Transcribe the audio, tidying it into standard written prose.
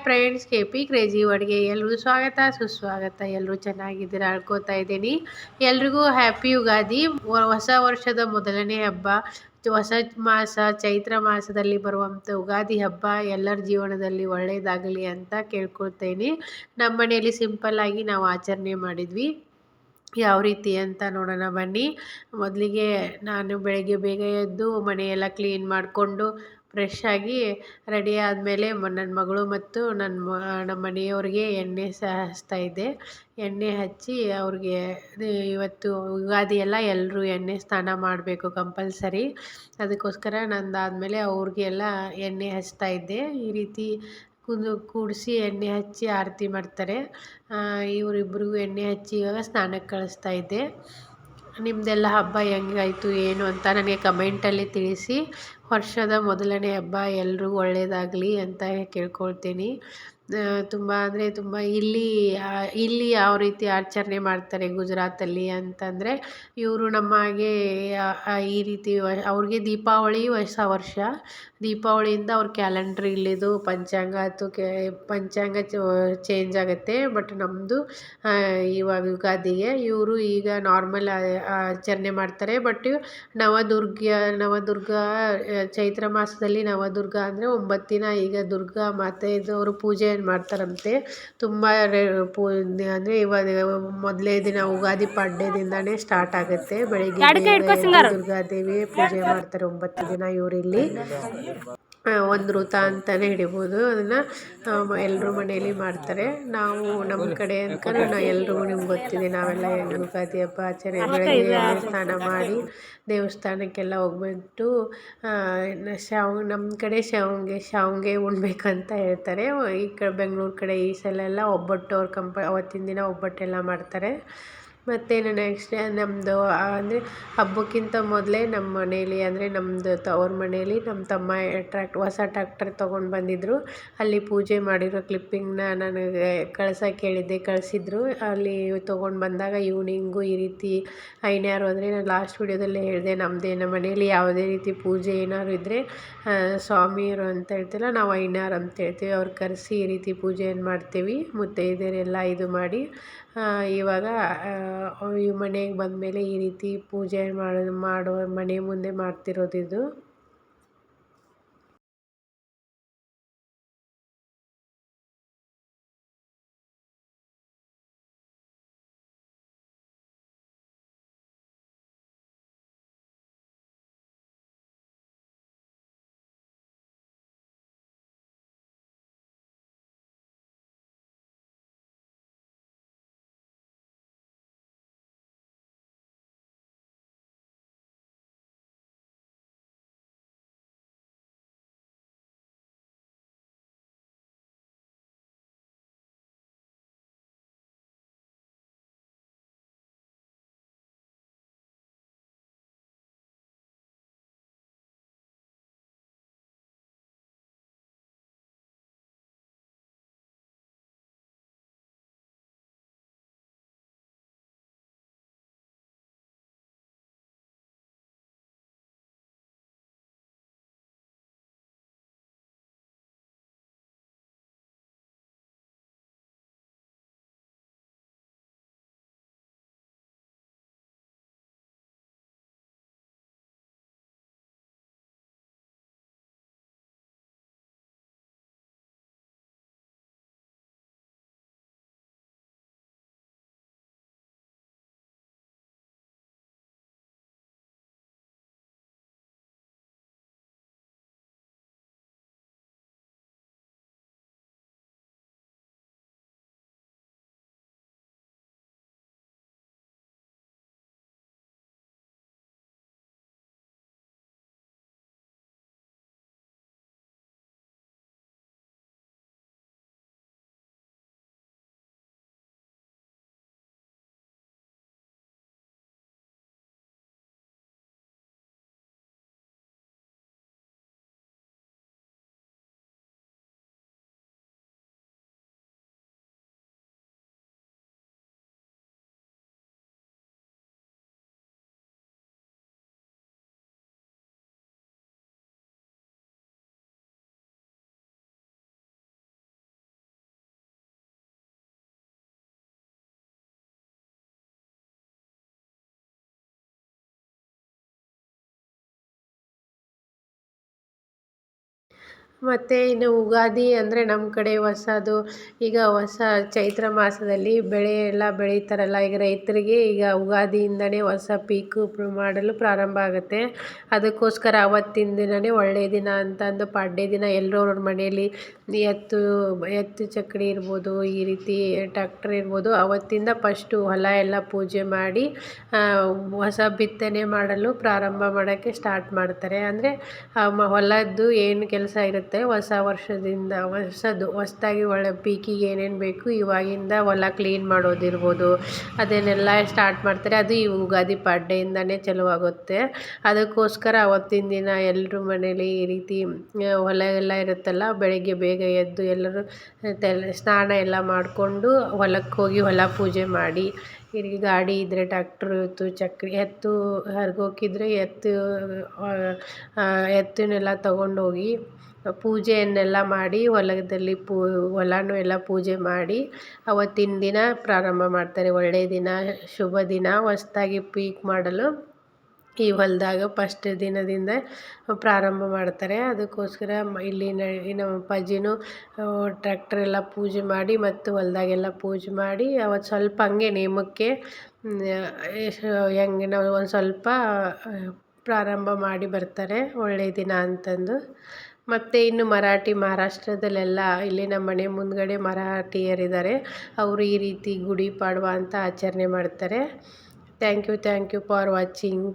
Friends, KP crazy ವರ್ಡ್ಗೆ ಎಲ್ರಿಗೂ ಸ್ವಾಗತ ಸುಸ್ವಾಗತ. ಎಲ್ಲರೂ ಚೆನ್ನಾಗಿದ್ದೀರಾ ಅಳ್ಕೋತಾ ಇದ್ದೀನಿ. ಎಲ್ರಿಗೂ ಹ್ಯಾಪಿ ಯುಗಾದಿ. ಹೊಸ ವರ್ಷದ ಮೊದಲನೇ ಹಬ್ಬ, ಹೊಸ ಮಾಸ ಚೈತ್ರ ಮಾಸದಲ್ಲಿ ಬರುವಂಥ ಯುಗಾದಿ ಹಬ್ಬ ಎಲ್ಲರ ಜೀವನದಲ್ಲಿ ಒಳ್ಳೆಯದಾಗಲಿ ಅಂತ ಕೇಳ್ಕೊಳ್ತೇನೆ. ನಮ್ಮ ಮನೆಯಲ್ಲಿ ಸಿಂಪಲ್ ಆಗಿ ನಾವು ಆಚರಣೆ ಮಾಡಿದ್ವಿ. ಯಾವ ರೀತಿ ಅಂತ ನೋಡೋಣ ಬನ್ನಿ. ಮೊದಲಿಗೆ ನಾನು ಬೆಳಗ್ಗೆ ಬೇಗ ಎದ್ದು ಮನೆಯೆಲ್ಲ ಕ್ಲೀನ್ ಮಾಡಿಕೊಂಡು ಫ್ರೆಶ್ ಆಗಿ ರೆಡಿ ಆದಮೇಲೆ ನನ್ನ ಮಗಳು ಮತ್ತು ನಮ್ಮ ಮನೆಯವ್ರಿಗೆ ಎಣ್ಣೆ ಹಚ್ತಾ ಇದ್ದೆ. ಎಣ್ಣೆ ಹಚ್ಚಿ ಅವ್ರಿಗೆ ಇವತ್ತು ಯುಗಾದಿ ಎಲ್ಲ ಎಲ್ಲರೂ ಎಣ್ಣೆ ಸ್ನಾನ ಮಾಡಬೇಕು ಕಂಪಲ್ಸರಿ. ಅದಕ್ಕೋಸ್ಕರ ನಂದಾದಮೇಲೆ ಅವ್ರಿಗೆಲ್ಲ ಎಣ್ಣೆ ಹಚ್ತಾ ಇದ್ದೆ. ಈ ರೀತಿ ಕೂಡಿಸಿ ಎಣ್ಣೆ ಹಚ್ಚಿ ಆರತಿ ಮಾಡ್ತಾರೆ. ಇವರಿಬ್ರಿಗೂ ಎಣ್ಣೆ ಹಚ್ಚಿ ಇವಾಗ ಸ್ನಾನಕ್ಕೆ ಕಳಿಸ್ತಾ ಇದ್ದೆ. ನಿಮ್ಮದೆಲ್ಲ ಹಬ್ಬ ಹೆಂಗಾಯಿತು ಏನು ಅಂತ ನನಗೆ ಕಮೆಂಟಲ್ಲಿ ತಿಳಿಸಿ. ವರ್ಷದ ಮೊದಲನೇ ಹಬ್ಬ ಎಲ್ರಿಗೂ ಒಳ್ಳೆಯದಾಗಲಿ ಅಂತ ಕೇಳ್ಕೊಳ್ತೀನಿ. ತುಂಬ ಅಂದರೆ ತುಂಬ ಇಲ್ಲಿ ಯಾವ ರೀತಿ ಆಚರಣೆ ಮಾಡ್ತಾರೆ ಗುಜರಾತಲ್ಲಿ ಅಂತಂದರೆ, ಇವರು ನಮ್ಮ ಹಾಗೆ ಈ ರೀತಿ ಅವ್ರಿಗೆ ದೀಪಾವಳಿ ಹೊಸ ವರ್ಷ. ದೀಪಾವಳಿಯಿಂದ ಅವ್ರ ಕ್ಯಾಲೆಂಡ್ರ್ ಇಲ್ಲಿದು ಪಂಚಾಂಗ ಚೇಂಜ್ ಆಗುತ್ತೆ. ಬಟ್ ನಮ್ಮದು ಇವಾಗ ಯುಗಾದಿಗೆ ಇವರು ಈಗ ನಾರ್ಮಲ್ ಆಚರಣೆ ಮಾಡ್ತಾರೆ. ಬಟ್ ನವದುರ್ಗ ಚೈತ್ರ ಮಾಸದಲ್ಲಿ ನವದುರ್ಗ ಅಂದರೆ 9 ದಿನ ಈಗ ದುರ್ಗಾ ಮಾತೆಯವರು ಪೂಜೆಯನ್ನು ಮಾಡ್ತಾರಂತೆ. ತುಂಬ ಅಂದರೆ ಇವಾಗ ಮೊದಲೇ ದಿನ ಯುಗಾದಿ ಪಾಡ್ಯದಿಂದನೇ ಸ್ಟಾರ್ಟ್ ಆಗುತ್ತೆ. ಬೆಳಿಗ್ಗೆ ಬೇಗ ಎದ್ದು ದುರ್ಗಾದೇವಿ ಪೂಜೆ ಮಾಡ್ತಾರೆ 9 ದಿನ ಇವರಿಲ್ಲಿ. ಒಂದು ವೃತ ಅಂತಲೇ ಹಿಡಿಬೋದು. ಅದನ್ನು ಎಲ್ಲರೂ ಮನೆಯಲ್ಲಿ ಮಾಡ್ತಾರೆ. ನಾವು ನಮ್ಮ ಕಡೆ ಅನ್ಕೊಂಡು ಎಲ್ರಿಗೂ ನಿಮ್ಗೆ ಗೊತ್ತಿದೆ ನಾವೆಲ್ಲ ಯುಗಾದಿ ಹಬ್ಬ ಆಚರಣೆ ಬೆಳಗ್ಗೆ ಎಣ್ಣೆ ಸ್ನಾನ ಮಾಡಿ ದೇವಸ್ಥಾನಕ್ಕೆಲ್ಲ ಹೋಗ್ಬಿಟ್ಟು ನಮ್ಮ ಕಡೆ ಶಾವಿಗೆ ಉಣ್ಬೇಕಂತ ಹೇಳ್ತಾರೆ. ಈ ಕಡೆ ಬೆಂಗಳೂರು ಕಡೆ ಈ ಸಲ ಎಲ್ಲ ಒಬ್ಬಟ್ಟು ಅವತ್ತಿನ ದಿನ ಒಬ್ಬಟ್ಟೆಲ್ಲ ಮಾಡ್ತಾರೆ. ಮತ್ತು ನೆಕ್ಸ್ಟ್ ನಮ್ಮದು ಅಂದರೆ ಹಬ್ಬಕ್ಕಿಂತ ಮೊದಲೇ ನಮ್ಮ ಮನೇಲಿ ಅಂದರೆ ನಮ್ಮದು ತವ್ರ ಮನೇಲಿ ನಮ್ಮ ತಮ್ಮ ಹೊಸ ಟ್ರ್ಯಾಕ್ಟರ್ ತೊಗೊಂಡು ಬಂದಿದ್ದರು. ಅಲ್ಲಿ ಪೂಜೆ ಮಾಡಿರೋ ಕ್ಲಿಪ್ಪಿಂಗ್ನ ನನಗೆ ಕಳ್ಸೋಕ್ಕೆ ಹೇಳಿದ್ದೆ, ಕಳಿಸಿದ್ರು. ಅಲ್ಲಿ ತೊಗೊಂಡು ಬಂದಾಗ ಈವ್ನಿಂಗು ಈ ರೀತಿ ಐನ್ಯಾರು ಅಂದರೆ ನಾನು ಲಾಸ್ಟ್ ವಿಡಿಯೋದಲ್ಲೇ ಹೇಳಿದೆ, ನಮ್ಮ ಮನೇಲಿ ಯಾವುದೇ ರೀತಿ ಪೂಜೆ ಏನಾದ್ರು ಇದ್ದರೆ ಸ್ವಾಮಿಯರು ಅಂತ ಹೇಳ್ತಿಲ್ಲ, ನಾವು ಐನ್ಯಾರು ಅಂತ ಹೇಳ್ತೀವಿ. ಅವ್ರು ಕರೆಸಿ ಈ ರೀತಿ ಪೂಜೆಯನ್ನು ಮಾಡ್ತೀವಿ. ಮುತ್ತೈದೆಯರೆಲ್ಲ ಇದು ಮಾಡಿ ಇವಾಗ ಈ ಮನೆಗೆ ಬಂದಮೇಲೆ ಈ ರೀತಿ ಪೂಜೆ ಮಾಡೋ ಮನೆ ಮುಂದೆ ಮಾಡ್ತಿರೋದು ಇದು. ಮತ್ತು ಇನ್ನು ಯುಗಾದಿ ಅಂದರೆ ನಮ್ಮ ಕಡೆ ಹೊಸದು, ಈಗ ಹೊಸ ಚೈತ್ರ ಮಾಸದಲ್ಲಿ ಬೆಳೆ ಎಲ್ಲ ಬೆಳೀತಾರಲ್ಲ, ಈಗ ರೈತರಿಗೆ ಈಗ ಯುಗಾದಿಯಿಂದನೇ ಹೊಸ ಪೀಕು ಮಾಡಲು ಪ್ರಾರಂಭ ಆಗುತ್ತೆ. ಅದಕ್ಕೋಸ್ಕರ ಆವತ್ತಿನ ದಿನವೇ ಒಳ್ಳೆಯ ದಿನ ಅಂತಂದು ಪಾಡ್ಯ ದಿನ ಎಲ್ಲರವ್ರ ಮನೆಯಲ್ಲಿ ಎತ್ತು ಚಕ್ಕಡಿ ಇರ್ಬೋದು, ಈ ರೀತಿ ಟ್ಯಾಕ್ಟರ್ ಇರ್ಬೋದು, ಅವತ್ತಿಂದ ಫಸ್ಟು ಹೊಲ ಎಲ್ಲ ಪೂಜೆ ಮಾಡಿ ಹೊಸ ಬಿತ್ತನೆ ಮಾಡಲು ಪ್ರಾರಂಭ ಮಾಡೋಕ್ಕೆ ಸ್ಟಾರ್ಟ್ ಮಾಡ್ತಾರೆ. ಅಂದರೆ ಹೊಲದ್ದು ಏನು ಕೆಲಸ ಇರುತ್ತೆ, ಹೊಸ ವರ್ಷದಿಂದ ಹೊಸ್ದಾಗಿ ಒಳ್ಳೆ ಪೀಕಿಗೆ ಏನೇನು ಬೇಕು ಇವಾಗಿಂದ ಹೊಲ ಕ್ಲೀನ್ ಮಾಡೋದಿರ್ಬೋದು, ಅದನ್ನೆಲ್ಲ ಸ್ಟಾರ್ಟ್ ಮಾಡ್ತಾರೆ. ಅದು ಈ ಯುಗಾದಿ ಪಾಡ್ಯಯಿಂದನೇ ಆಗುತ್ತೆ. ಅದಕ್ಕೋಸ್ಕರ ಅವತ್ತಿನ ದಿನ ಎಲ್ಲರೂ ಮನೇಲಿ ಈ ರೀತಿ ಹೊಲ ಎಲ್ಲ ಇರುತ್ತಲ್ಲ, ಬೆಳಗ್ಗೆ ಬೇಗ ಎದ್ದು ಎಲ್ಲರೂ ಸ್ನಾನ ಎಲ್ಲ ಮಾಡಿಕೊಂಡು ಹೊಲಕ್ಕೆ ಹೋಗಿ ಹೊಲ ಪೂಜೆ ಮಾಡಿ, ಈಗ ಗಾಡಿ ಇದ್ದರೆ ಟ್ಯಾಕ್ಟ್ರು ಎತ್ತು ಹರ್ಗೋಕಿದ್ರೆ ಎತ್ತನ್ನೆಲ್ಲ ತಗೊಂಡೋಗಿ ಪೂಜೆಯನ್ನೆಲ್ಲ ಮಾಡಿ ಹೊಲದಲ್ಲಿ ಹೊಲನೂ ಎಲ್ಲ ಪೂಜೆ ಮಾಡಿ ಅವತ್ತಿನ ದಿನ ಪ್ರಾರಂಭ ಮಾಡ್ತಾರೆ. ಒಳ್ಳೆಯ ದಿನ, ಶುಭ ದಿನ, ಹೊಸ್ದಾಗಿ ಪೀಕ್ ಮಾಡಲು ಈ ಹೊಲದಾಗ ಫಸ್ಟ್ ದಿನದಿಂದ ಪ್ರಾರಂಭ ಮಾಡ್ತಾರೆ. ಅದಕ್ಕೋಸ್ಕರ ಇಲ್ಲಿ ನಮ್ಮ ಅಪ್ಪಾಜಿನೂ ಟ್ರ್ಯಾಕ್ಟರ್ ಎಲ್ಲ ಪೂಜೆ ಮಾಡಿ ಮತ್ತು ಹೊಲದಾಗೆಲ್ಲ ಪೂಜೆ ಮಾಡಿ ಅವತ್ತು ಸ್ವಲ್ಪ ಹಂಗೆ ನೇಮಕ್ಕೆ ಹೆಂಗೆ ನಾವು ಒಂದು ಸ್ವಲ್ಪ ಪ್ರಾರಂಭ ಮಾಡಿ ಬರ್ತಾರೆ, ಒಳ್ಳೆಯ ದಿನ ಅಂತಂದು. ಮತ್ತು ಇನ್ನು ಮಹಾರಾಷ್ಟ್ರದಲ್ಲೆಲ್ಲ ಇಲ್ಲಿ ನಮ್ಮ ಮನೆ ಮುಂದ್ಗಡೆ ಮರಾಠಿಯರಿದ್ದಾರೆ, ಅವರು ಈ ರೀತಿ ಗುಡಿ ಪಾಡ್ವಾ ಅಂತ ಆಚರಣೆ ಮಾಡ್ತಾರೆ. Thank you for watching.